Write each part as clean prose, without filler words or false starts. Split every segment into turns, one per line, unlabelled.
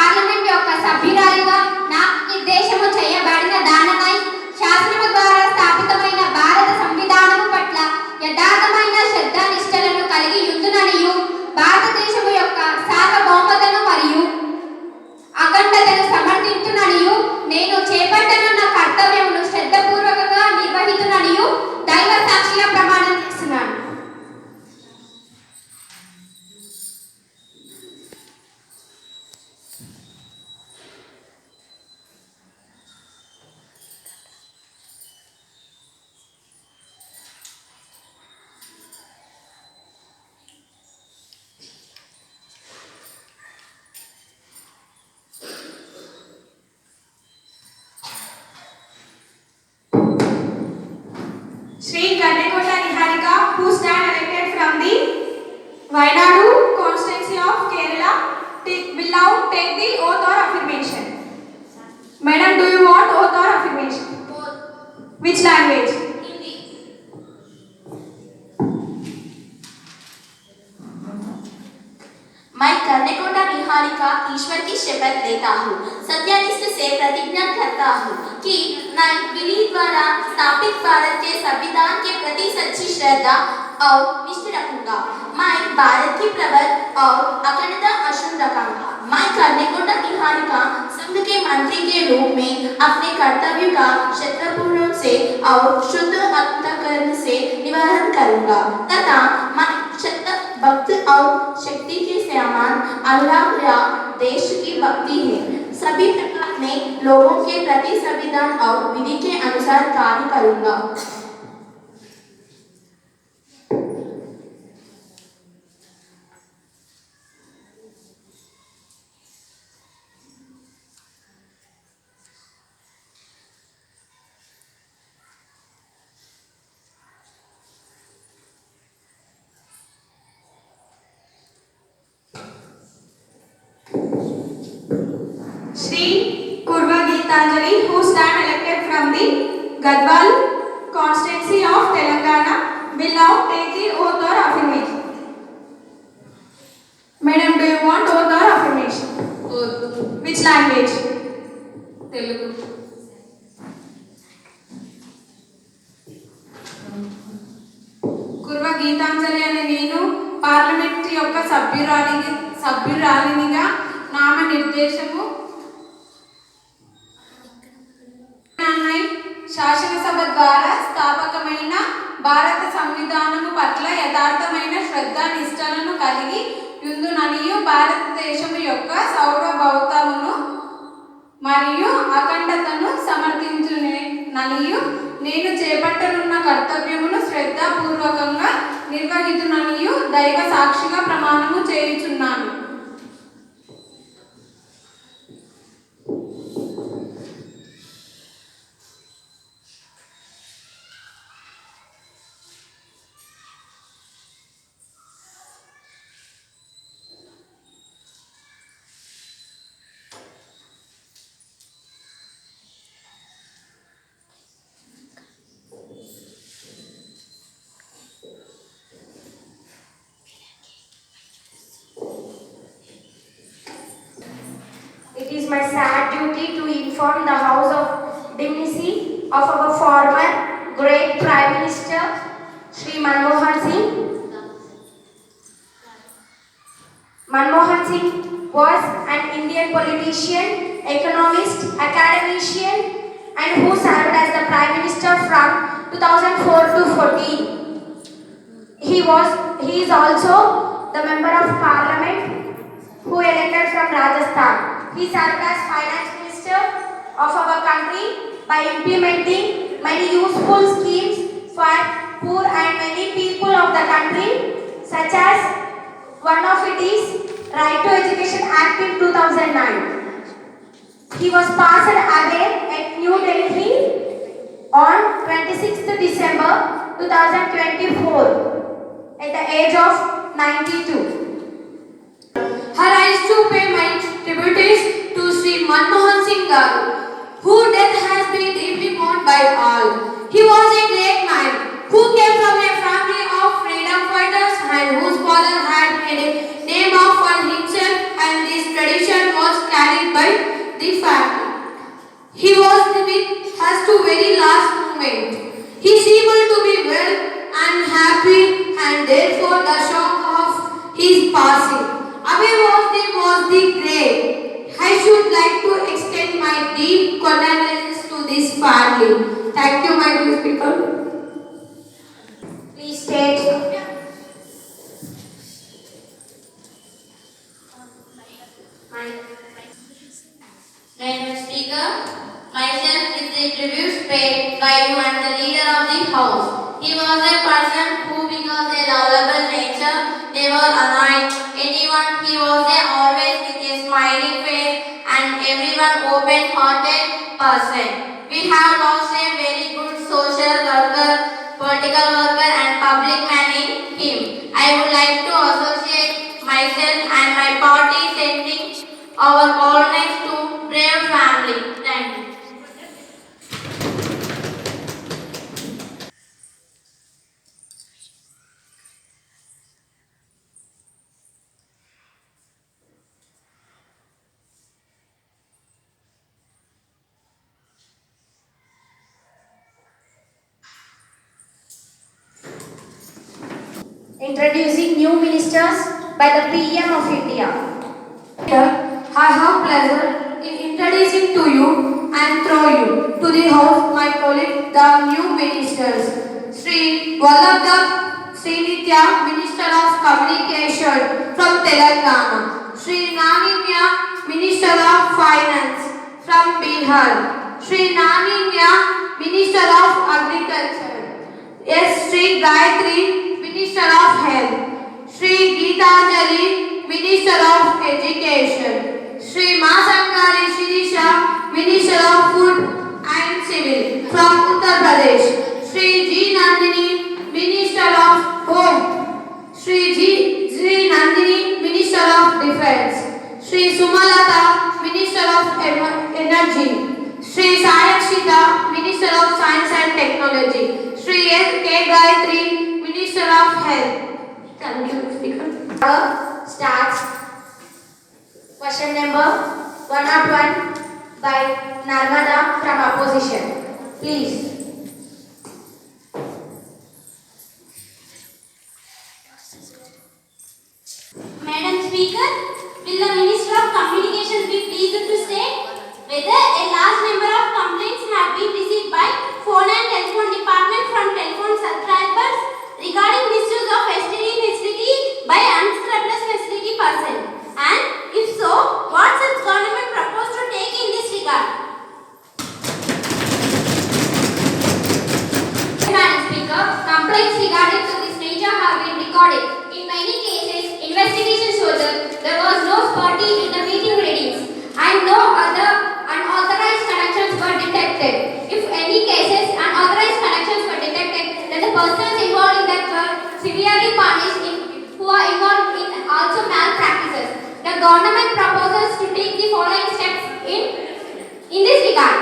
Parliament యొక్క సభ్యురాలిగా నామనిర్దేశము చేయబడిన దానమై శాసనము ద్వారా స్థాపితమైన భారత సంవిధానము పట్ల యథార్థమైన శ్రద్ధానిష్టలను కలిగి యుందుననియు భారతదేశము యొక్క సార్వభౌమతను మరియు అఖండతను సమర్థించుననియు నేను చేపట్టనున్న కర్తవ్యమును శ్రద్ధపూర్వకంగా నిర్వహితుననియు దైవ సాక్షిగా ప్రమాణం చేస్తున్నాను.
Shri Kannekota Niharika, who stand elected from the Wayanadu constituency of Kerala, will now take the oath or affirmation. Madam, do you want oath or affirmation?
Both.
Which language?
Hindi.
मैं कर्णेकोटा निहारिका ईश्वर की शपथ लेता हूँ, सत्यानिष्ठ से प्रतिज्ञा करता हूँ कि मैं विधि द्वारा स्थापित भारत के संविधान के प्रति सच्ची श्रद्धा और निष्ठा रखूंगा। मैं भारत की प्रबल और अखंडता अक्षुण्ण रखूंगा। मैं कर्णेकोटा निहारिका संघ के मंत्री के रूप में अपने कर्तव्य का श्रद्धापूर्वक से और शुद्ध अंतःकरण से निर्वहन करूंगा तथा मैं भक्ति और शक्ति के समान अनुराग या देश की भक्ति है। सभी प्रकार में लोगों के प्रति संविधान और विधि के अनुसार कार्य करूंगा।
Shri Kurva Geetanjali, who stand elected from the Gadwal constituency of Telangana, will now take the oath or affirmation. Madam, do you want oath or affirmation?
Both.
Which language?
Telugu.
Kurva Gitanjali అనే నేను పార్లమెంట్ యొక్క సభ్యురాలినిగా నామనిర్దేశము శాసనసభ ద్వారా స్థాపకమైన భారత సంవిధానము పట్ల యథార్థమైన శ్రద్ధానిష్టలను కలిగి యుందుననియు భారతదేశము యొక్క సార్వభౌమతను మరియు అఖండతను సమర్థించుననియు నేను చేపట్టనున్న కర్తవ్యమును శ్రద్ధాపూర్వకంగా నిర్వహితుననియు దైవ సాక్షిగా ప్రమాణము చేయుచున్నాను.
It is my sad duty to inform the House of Dignity of our former great Prime Minister, Shri Manmohan Singh. Manmohan Singh was an Indian politician, economist, academician, and who served as the Prime Minister from 2004 to 14. He is also the Member of Parliament who elected from Rajasthan. He served as Finance Minister of our country by implementing many useful schemes for poor and many people of the country, such as one of it is Right to Education Act in 2009. He was passed away at New Delhi on 26th December 2024 at the age of 92.
Her eyes to pay my tributes to Sri Manmohan Singh Garu, whose death has been deeply mourned by all. He was a great man who came from a family of freedom fighters and whose father had made a name for himself, and this tradition was carried by the family. He was with us to very last moment. He seemed to be well and happy, and therefore the shock of his passing away was the grave. I should like to extend my deep condolences to this family. Thank you, my dear speaker.
Please state.
Madam Speaker, myself with the tributes paid by you and the leader of the house. He was a person who, because a lovable nature, never annoyed anyone. He was always with a smiling face and everyone open-hearted person. We have lost a very good social worker, political worker and public man in him. I would like to associate myself and my party sending our condolence to brave family. Thank you.
Introducing new ministers by the PM of India.
Here, I have pleasure in introducing to you and through you to the house my colleague, the new ministers. Sri Vallabh Srinitya, Minister of Communication from Telangana. Sri Naninya, Minister of Finance from Bihar. Sri Naninya, Minister of Agriculture. S. Sri Gayatri, Minister of Health. Sri Geetanjali, Minister of Education. Sri Masangari Shirisha, Minister of Food and Civil from Uttar Pradesh. Sri G. Nandini, Minister of Home. Sri Nandini, Minister of Defence. Sri Sumalata, Minister of Energy. Sri Sayakshita, Minister of Science and Technology. Sri S. K. Gayatri, Minister of Health. Thank you, Speaker.
Starts. Question number 101 by Narmada from opposition. Please.
Madam Speaker, will the Minister of Communications be pleased to state whether a large number of complaints have been received by phone and telephone department from telephone subscribers regarding misuse of STD facility by unscrupulous facility person? And if so, what steps government propose to take in this regard?
Madam Speaker, complaints regarding to this nature have been recorded. In many cases, investigation showed that there was no spotty in the meeting readings and no other unauthorized connections were detected. If any cases unauthorized connections were detected, then the persons involved in that were severely punished who are involved in also malpractices. The government proposes to take the following steps in this regard.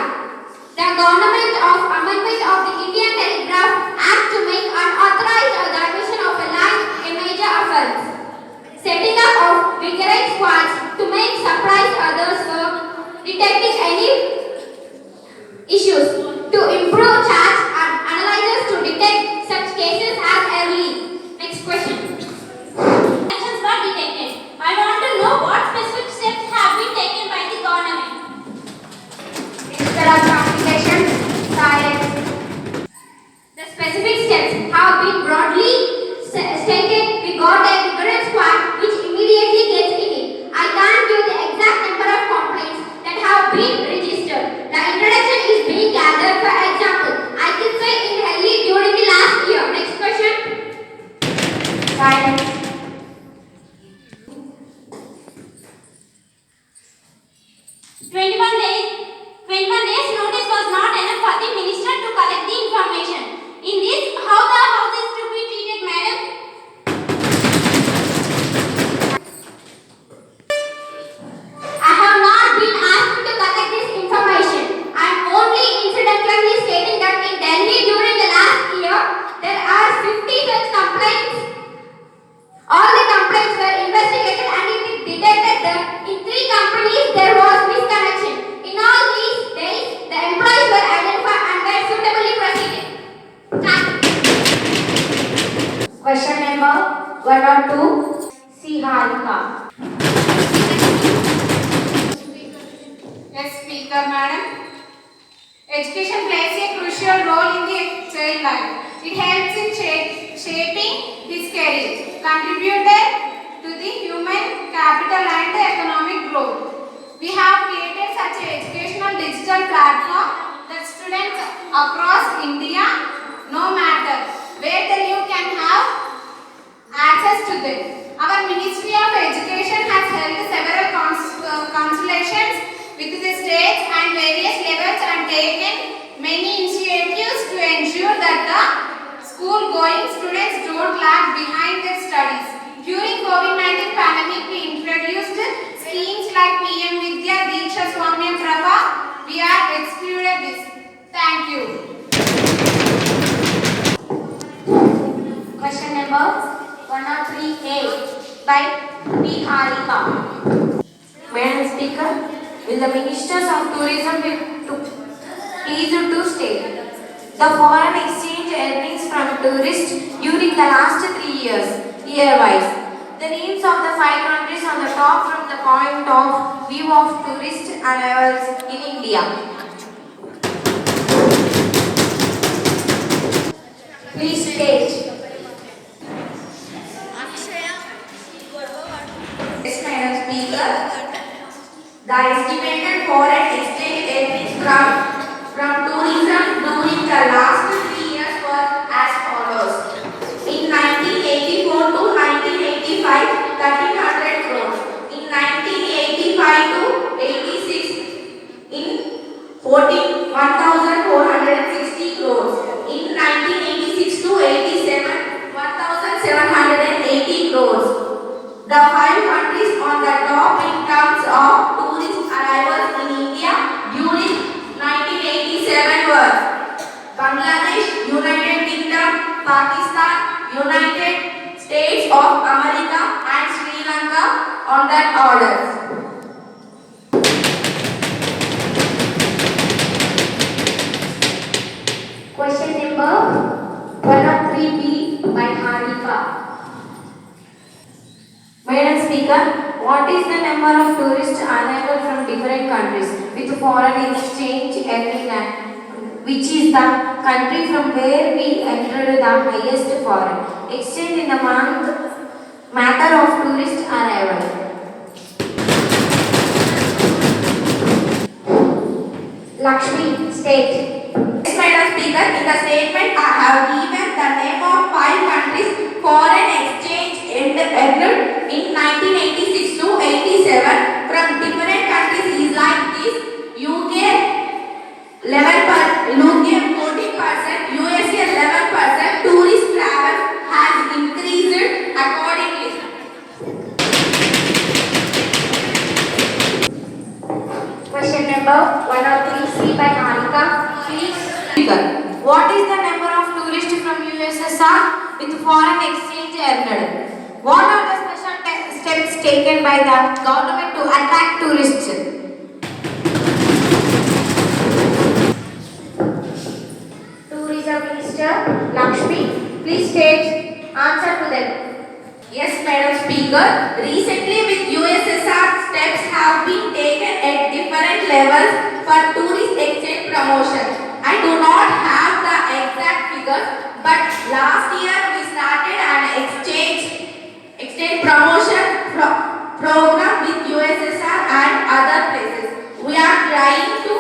The government of amendment of the Indian Telegraph Act to make unauthorized or diversion of a line a major offence. Setting up of vigorous squads to make surprise others for detecting any issues. To improve charge and analyzers to detect such cases as early. Next question.
Actions were detected. I want to know what specific steps have been taken by the government.
Minister of Communication. Silence.
The specific steps have been broadly stated. We got a vigorous squad which immediately gets in it. I Yes, speaker madam. Education plays a crucial role in the child life. It helps in shaping his career, contributed to the human capital and economic growth. We have created such an educational digital platform that students across India, no matter where they live, can have access to them. Our Ministry of Education has held several consultations with the states and various levels and taken many initiatives to ensure that the school-going students don't lag behind their studies. During COVID-19 pandemic, we introduced schemes like PM Vidya, Diksha Swamya Prabha. We are excluded this. Thank you.
Question number 103A by P. Harika.
Madam Speaker, will the Ministers of Tourism please to state the foreign exchange earnings from tourists during the last 3 years, year-wise. The names of the 5 countries on the top from the point of view of tourist arrivals in India.
Please state.
Yes, Madam Speaker. The estimated foreign exchange earnings from tourism during the last 3 years were as follows. In 1984 to 1985, 1300 crores. In 1985 to 86, in 14,460 crores. In 1986 to 87, 1,780 crores. The 5 countries on the top in terms of tourist arrivals in India during 1987 were Bangladesh, United Kingdom, Pakistan, United States of America and Sri Lanka on that order.
Question number 103B by Harika.
Madam Speaker, what is the number of tourists arrival from different countries with foreign exchange earning, which is the country from where we entered the highest foreign exchange in the matter of tourist arrival?
Lakshmi, state.
Yes, Madam Speaker, in the statement I have given the name of 5 countries foreign exchange earned in 1986 to 87 from different countries is like this: UK 14%, USA 11%. Tourist travel has increased accordingly.
Question number 103C by Harika. Please.
Speaker, what is the number of tourists from USSR with foreign exchange earned? What are the special steps taken by the government to attract tourists?
Tourism Minister Lakshmi, please state answer to them.
Yes, Madam Speaker. Recently with USSR, steps have been taken at different levels for tourist exchange promotion. I do not have the exact figures, but last year we started an exchange promotion program with USSR and other places. We are trying to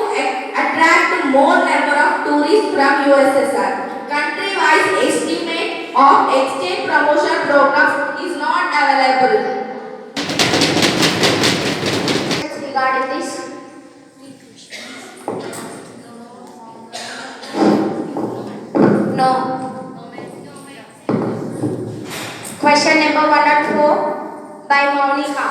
attract more number of tourists from USSR. Country-wise estimate of exchange promotion programs is not available.
Regarding this.
No.
Question number 104 by Monica.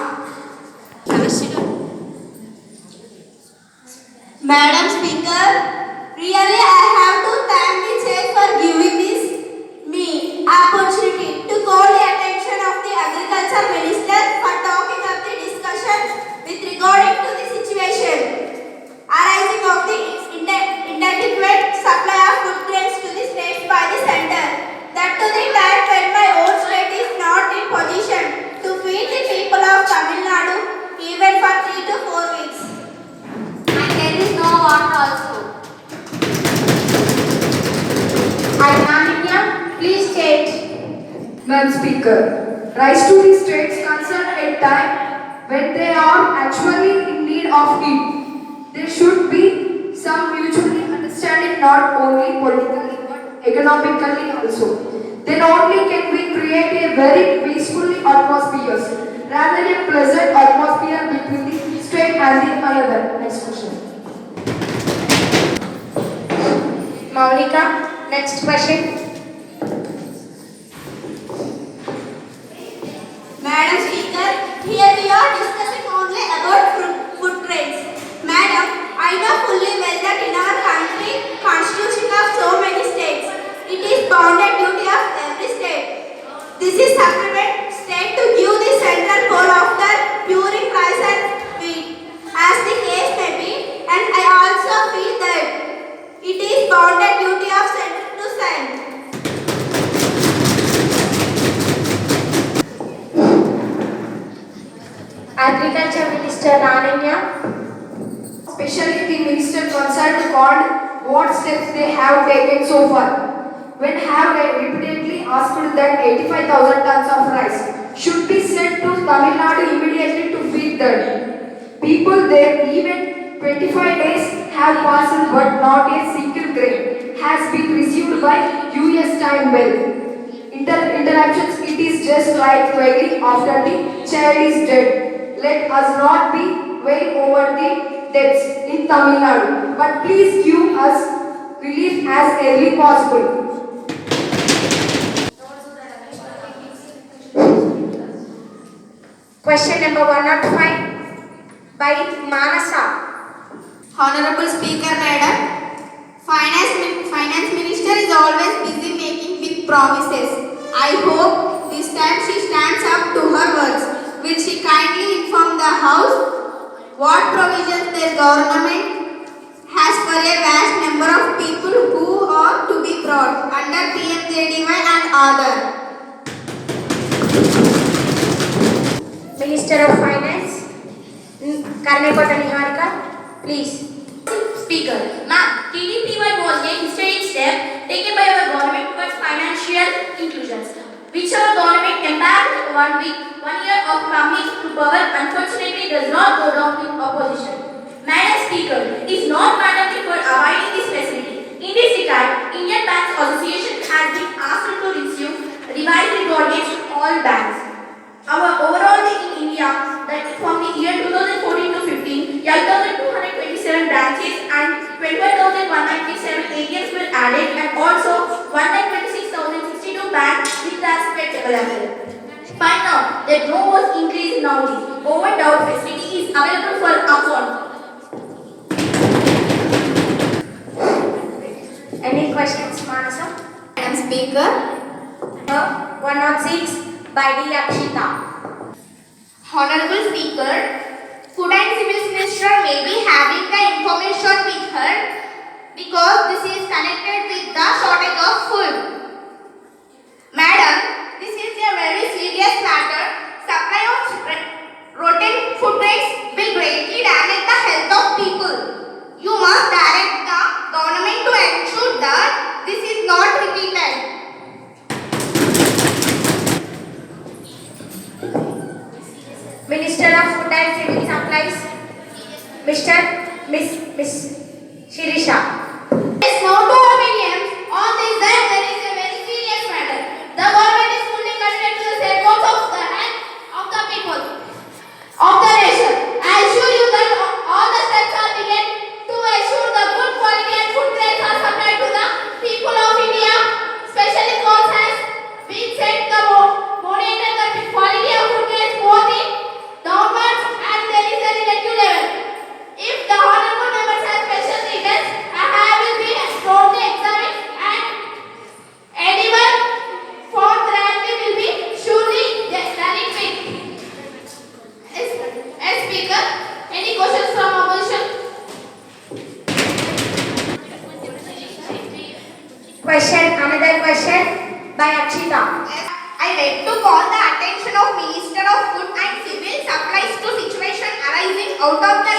Madam Speaker, really I have to thank the chair for giving me opportunity to call the attention of the Agriculture Minister for talking of the discussion with regarding to the situation arising of the inadequate supply of food grains to the states by the center. That to the time when my own state is not in position to feed the people of Tamil Nadu even for 3 to 4 weeks.
Madam Speaker, rise to the states concerned at time when they are actually in need of it. There should be some mutual understanding not only politically but economically also. Then only can we create a very peaceful atmosphere rather than a pleasant atmosphere between the state and the another. Next question.
Maulika, next question.
Madam Speaker, here we are discussing only about food trades. Madam, I know fully well that in our country, constitution of so many states, it is bounden duty of every state. This is supplement state to give the central pole of the pure price and wheat, as the case may be, and I also feel that it is bounden duty of center to send.
Agriculture Minister Rananya.
Especially the minister concerned called what steps they have taken so far. When have repeatedly asked that 85,000 tons of rice should be sent to Tamil Nadu immediately to feed them. People there, even 25 days have passed but not a single grain has been received by US time well. Interruptions, it is just like wailing after the child is dead. Let us not be wail over the deaths in Tamil Nadu, but please give us relief as early possible.
Question number 105 by Manasa.
Honorable Speaker, Madam, Finance Minister is always busy making big promises. I hope this time she stands up to her words. Will she kindly inform the House what provisions their government has for a vast number of people who are to be brought under PMJDY and other?
Minister of Finance, Karnekota Niharika, please.
Speaker, ma'am, TDPY was a historic step taken by our government towards financial inclusion, which our government embarked 1 year of coming to power unfortunately does not go down with opposition. Madam Speaker, it is not mandatory for avoiding this facility. In this regard, Indian Banks Association has been asked to issue revised guidelines to all banks. Our overall in India, that from the year 2014 to 15, 8,227 branches and 21,197 ATMs were added, and also 126,062 banks with transfer available. By now, the no was increased now. The overdraft facility is available for account.
Any questions, Manasa?
Madam Speaker,
106 by D. Akshita.
Honorable Speaker, Food and Civil Minister may be having the information with her because this is connected with the shortage of food. Madam, this is a very serious matter. Supply of rotten food grains will greatly damage the health of people. You must direct the government to ensure that this is not repeated.
Minister of Food and Civil Supplies, Miss Shirisha.
There is no two opinions on this that there is a very serious matter. The government is fully committed to the safeguards of the health of the people of the nation. I assure you that all the steps are taken to ensure the good quality and food grains are supplied to the people of India. Specially calls has been set the monitor the quality of food grains both in downwards and there is a relative level. If the honorable members have special requests, I will be strongly examined and anyone found granted will be surely done it with. As Speaker, any questions from opposition?
Another question by Akshita.
I beg to call the attention of Minister of Food and Civil Supplies to situation arising out of the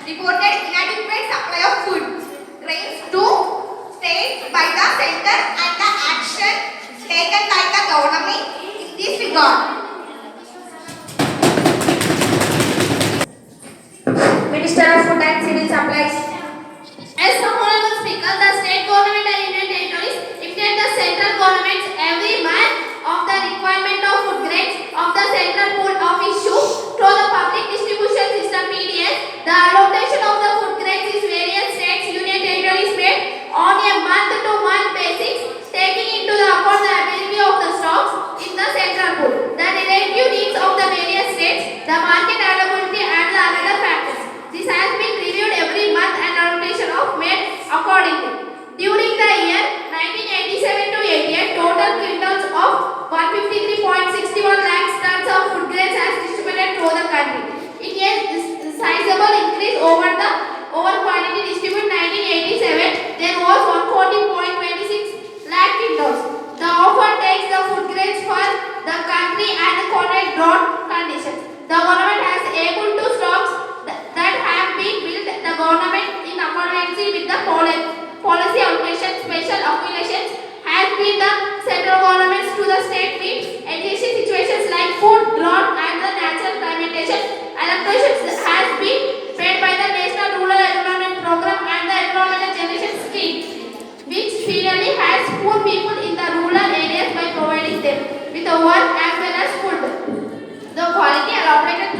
reported inadequate supply of food grains to states by the center and the action taken by the government in
disregard.
Minister of Food and Civil Supplies.
As the Honorable Speaker, the state government and union territories imitate the central government's every month of the requirement of food grains of the central pool of issue through the public distribution system (PDS). The allocation of the food grains is various states, union territories made on a month-to-month basis, taking into the account the availability of the stocks in the central pool, the relative needs of the various states, the market availability, and the other factors. This has been reviewed every month and allocation of made accordingly. During the year 1987 to 88, total quintals of 153.61 lakhs tons of food grains has distributed through the country. It is a sizable increase over quantity distributed 1987. There was 140.26 lakh quintals. The offer takes the food grains for the country and chronic drought conditions. The government has able to stocks that have been built. The government, in accordance with the policy allocation, special accumulations has been the central governments to the state meets existing situations like food, drought, and the natural climatation. Allocations has been paid by the National Rural Environment Program and the Environmental Generation Scheme, which finally has poor people in the rural areas by providing them with the work as well as food. The quality elaborated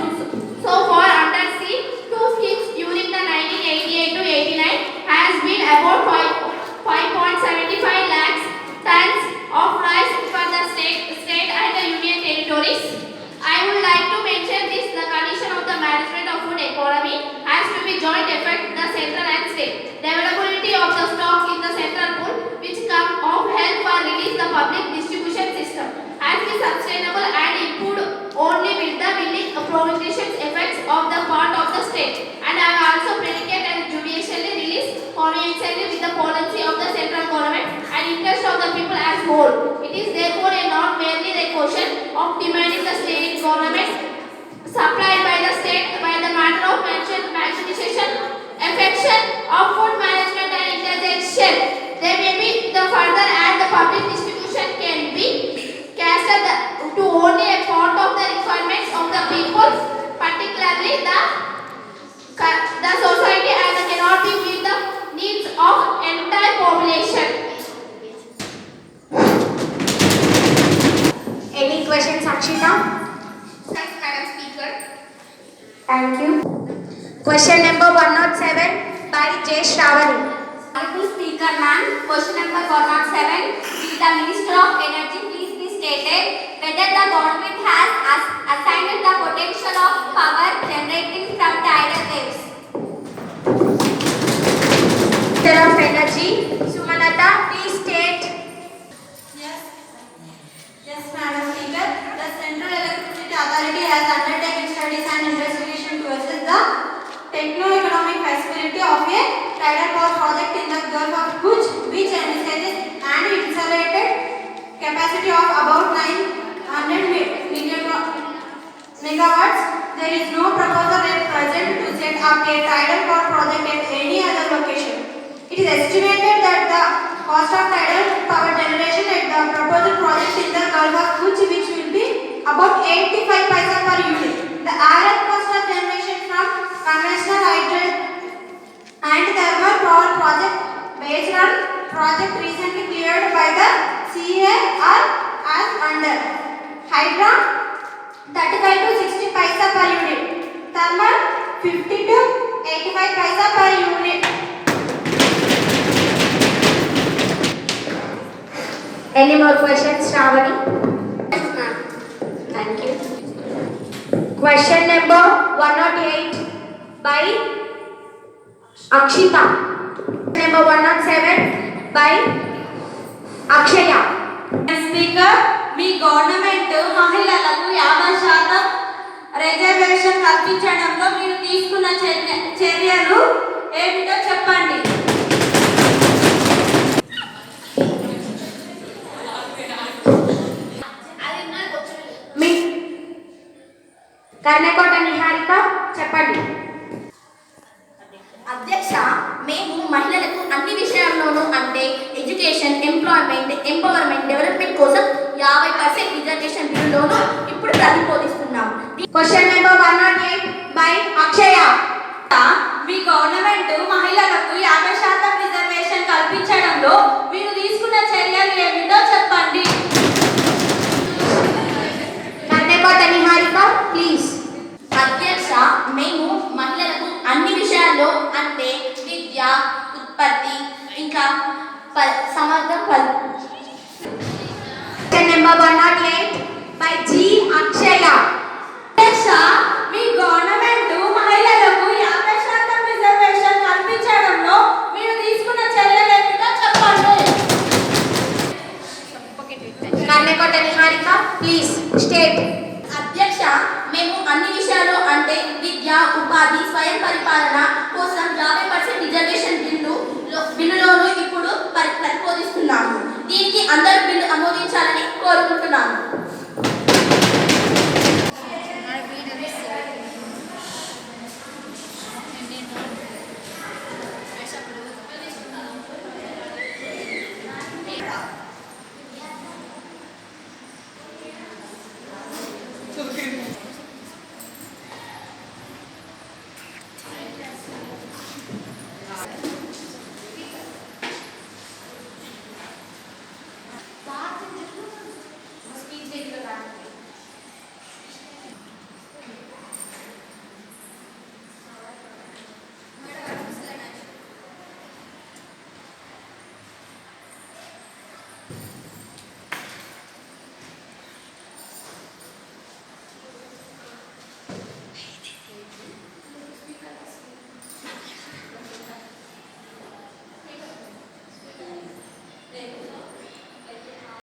so far under two schemes during the 1988 to 89 has been about 5.75 lakhs tons of rice for the state and the union territories. I would like to mention this: the condition of the management of food economy has to be joint effect the central and state. The availability of the stock in the central pool, which come of help for release the public distribution system, has been sustainable and improved only with the willing prohibition effects of the part of the state, and I also predicate and judicially release conveniently with the policy of the central government and interest of the people as whole. It is therefore a not merely the question of demanding the state government supplied by the state by the matter of maximization affection of food management and interjection. There may be the further and the public distribution can be cast to only a part of the requirements of the people, particularly the society, and cannot be meet the needs of entire population.
Any questions, Akshita?
Thanks, Madam Speaker.
Thank you. Question number 107 by J. Shravani.
Honorable Speaker, ma'am, question number 107. Will the Minister of Energy please be stated whether the government has assigned the potential of power generating from tidal waves?
Minister of Energy, Sumalata, please state.
Yes, Madam Speaker. The Central Electricity Authority has undertaken studies and investigation to assess the techno-economic feasibility of a tidal power project in the Gulf of Kutch, which envisages an insulated capacity of about 900 million megawatts. There is no proposal at present to set up a tidal power project at any other location. It is estimated that the cost of tidal power generation at the proposed project in the Gulf of Kutch, which will be about 85 paisa per unit. The average cost of generation from conventional hydro and thermal power project based on project recently cleared by the CEA as under: hydro 35 to 60 paisa per unit, thermal 50 to 85 paisa per unit.
Any more questions, Shravani?
Yes, ma'am.
Thank you. Question number 108 by Akshita. Number 107 by Akshaya.
Speaker, me government మహిళలకు 50% reservation కల్పించడంలో మీరు తీసుకున్న చర్యలు ఏమిటో చెప్పండి.
కర్ణకోట నిహారిక చెప్పండి.
అధ్యక్ష, మేము మహిళలకు అన్ని విషయాల్లోనూ అంటే ఎడ్యుకేషన్, ఎంప్లాయ్మెంట్, ఎంపవర్మెంట్, డెవలప్మెంట్ కోసం 50% రిజర్వేషన్ బిల్లులోనూ ఇప్పుడు ప్రతిపాదిస్తున్నాం.
Question number 108 by Akshaya.
Me government మహిళలకు 50% రిజర్వేషన్ కల్పించడంలో మీరు తీసుకున్న చర్యలు ఏమిటో చెప్పండి.
Nandekota Niharika, please.
అధ్యక్ష, మేము మహిళలకు అన్ని విషయాల్లో అంటే విద్య, ఉత్పత్తి ఇంకా సమర్థ
Question number 108 by G. Akshaya.
అధ్యక్ష, మీ గవర్నమెంట్ మహిళలకు 50% రిజర్వేషన్ కల్పించడంలో మీరు తీసుకున్న చర్యలు ఏమిటో చెప్పండి.
Nandekota Niharika, please state.
అధ్యక్ష, మేము అన్ని విషయాల్లో అంటే విద్య, ఉపాధి, స్వయం పరిపాలన కోసం 50% రిజర్వేషన్ బిల్లులోనూ ఇప్పుడు ప్రతిపాదిస్తున్నాము. దీనికి అందరూ బిల్లు ఆమోదించాలని కోరుకుంటున్నాను.